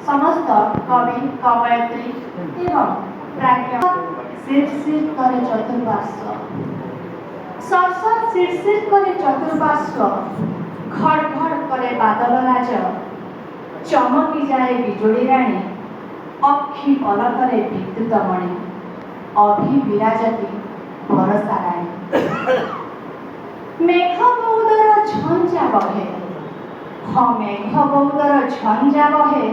समस्त कवि कवयित्री एवं प्राज्ञ शीर्षिर करे चतुर्पार्श्व सरसर शीर्षिर करे चतुर्पार्श्व घड़ घड़ करे बादल राज चमकी जाए बिजुड़ी राणी अक्षी पलकरे विद्युत मणि अभि विराजती बरसा राणी मेघ बौदर झंझा बहे हाँ मेघ बौदर झंझा बहे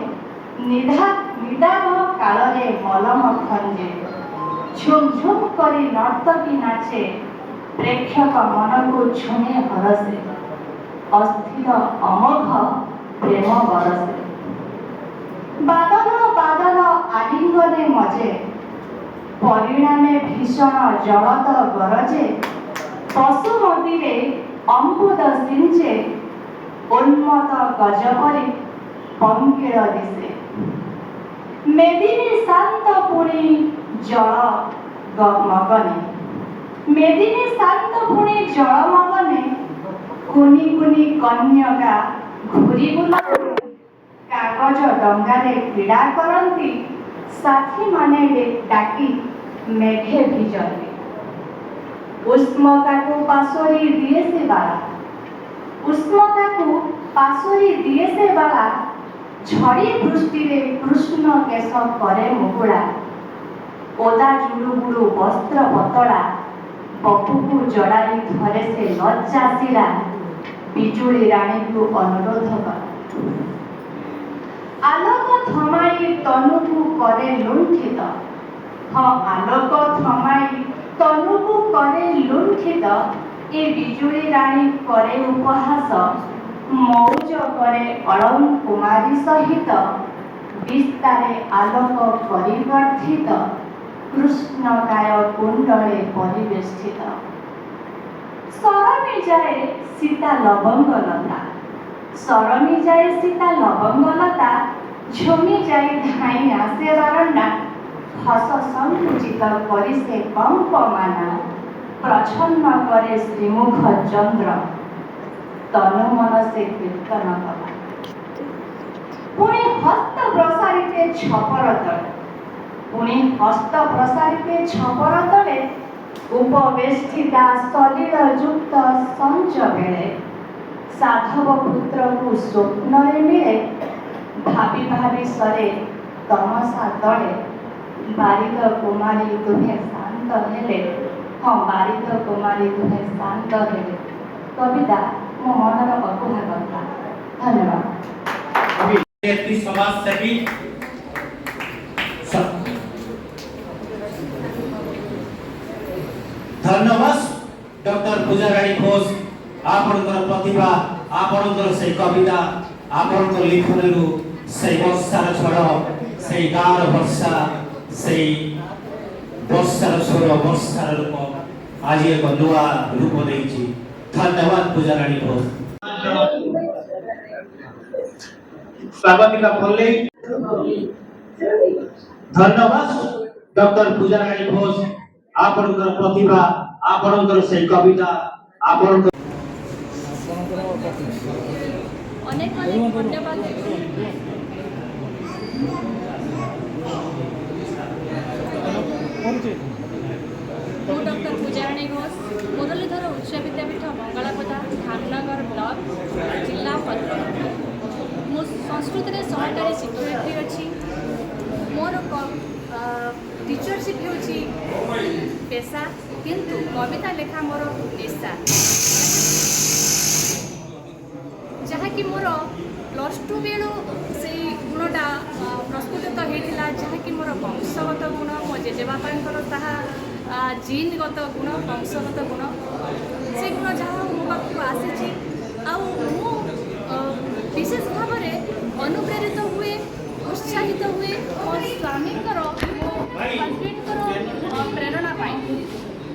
निदाघ कालरे मलम खंजे झुम झुम करी नर्तकी नाचे प्रेक्षक मन को छुने हरसे अस्थिर अमोघ प्रेम बरसे बादल बादल आलिंगने मजे परिणामे भीषण जलत गरजे बसुमती अम्बुद सिंचे उन्मत गजपरी पंकिल दिशे मेदिनी शांत पुणी जल मगने मेदिनी शांत पुणी जल मगने कुनी कुनी कन्यका घूरी बुला कागज डंगारे क्रीड़ा करती साथी माने डाकी मेघे भिजते उष्मता को पासोरी दिए से बाला उष्मता को पासोरी दिए से बाला झड़ी वृष्टि रे कृष्ण केश करे मुकुड़ा ओदा जुलुबुलु वस्त्र पतला बपू को जड़ाई धरे से लज्जा शिरा बिजुली राणी को अनुरोध कर आलोक थमाई तनु को करे लुंठित हाँ आलोक थमाई तनु को करे लुंठित ए बिजुली राणी करे उपहास मौज करे अलम कुमारी सहित विस्तारे आलोक परिवर्धित कृष्णकाय कुंडले परिवेष्टित सरमी जाए सीता लवंग लता सरमी जाए सीता लवंग लता झुमी जाए धाई आसे बारंडा हस संकुचित करी से कंपमाना प्रच्छन्न करे श्रीमुख चंद्र तनु मन से कीर्तन कला पुणी हस्त प्रसारिते छपर तले पुणी हस्त प्रसारिते छपर तले उपवेष्टिता सलिल युक्त संच बेले साधव पुत्र को स्वप्न रे मिले भाभी भाभी सरे तमसा तले बारिद कुमारी तुम्हें शांत हेले हाँ बारिद कुमारी तुम्हें शांत हेले कविता मो मनर अकुहा कथा धन्यवाद समाज सेवी धन्यवाद डॉक्टर पूजाराणी घोष आपणकर प्रतिभा आपणकर से कविता आपणकर लिखनरु से वर्षार झड़ से गाँव वर्षा से वर्षार स्वर वर्षार रूप आज एक नुआ रूप देछि धन्यवाद पूजाराणी घोष स्वागतिका फल्ले धन्यवाद डॉक्टर पूजाराणी घोष आपणकर प्रतिभा आपणकर से कविता आपणकर अनेक अनेक धन्यवाद ମୁଁ ଡକ୍ଟର ପୂଜାରାଣୀ ଘୋଷ ମୁରଲୀଧର ଉଚ୍ଚ ବିଦ୍ୟାପୀଠ ମଙ୍ଗଳାପଦା ଧାମନଗର ବ୍ଲକ ଜିଲ୍ଲା ଭଦ୍ରକ ମୁଁ ସଂସ୍କୃତରେ ସହକାରୀ ଶିକ୍ଷୟିତ୍ରୀ ଅଛି ମୋର टीचरशिप ହେଉଛି पेशा किंतु कविता लेखा मोर निशा जहाँकि मोर +2 बेलू से गुणटा प्रस्फुटित होता जहाँकि मोर वंशगत गुण मो जेजेबापांकर ताहा जीनगत गुण वंशगत गुण से गुण जहाँ मो पाखक आसी विशेष भाव में अनुप्रेरित हुए उत्साहित हुए मो स्वामी प्रेरणा पाए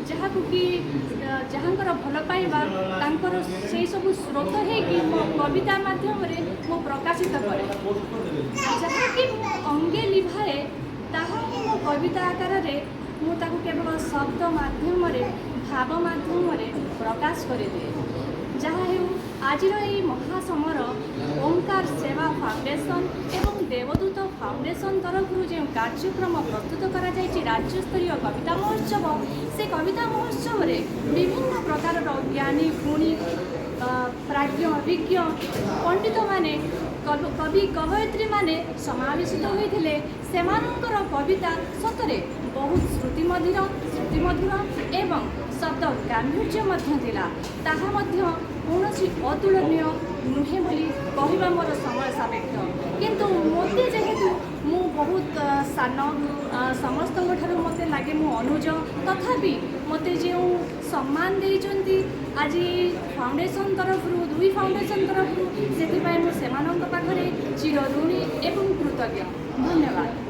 जहाँ कि जहाँकर भल पाइबा से सब स्रोत है कि मो कविता माध्यम मो प्रकाशित करे जहाँ कि अंगे लिभाए ताहा मो कविता आकार मुझे केवल शब्द माध्यम भाव माध्यम प्रकाश कर दिए जहाँ हो आज महासमर ओंकार सेवा फाउंडेशन एवं देवदूत फाउंडेशन तरफ जो कार्यक्रम प्रस्तुत करा राज्य स्तरीय कविता महोत्सव से कविता महोत्सव रे विभिन्न प्रकार ज्ञानी गुणी प्राज्ञ विज्ञ पंडित माने कवि कवयित्री माने समावेशित होते सेमानंकर कविता सतरे बहुत श्रुतिमधुर एवं शब्द गांभीर्य मध्य थिला ताहा मध्य कौनसी अतुलनीय नुहे बोली कहवा मोर समय सापेक्ष किंतु मते जेहेतु मु बहुत सान समस्त मत लगे मु अनुज तथापि मते जो सम्मान देइचंती आज फाउंडेशन तरफ दुई फाउंडेशन तरफ से सेमानंक पाखरे चिर ऋणी एवं कृतज्ञ धन्यवाद।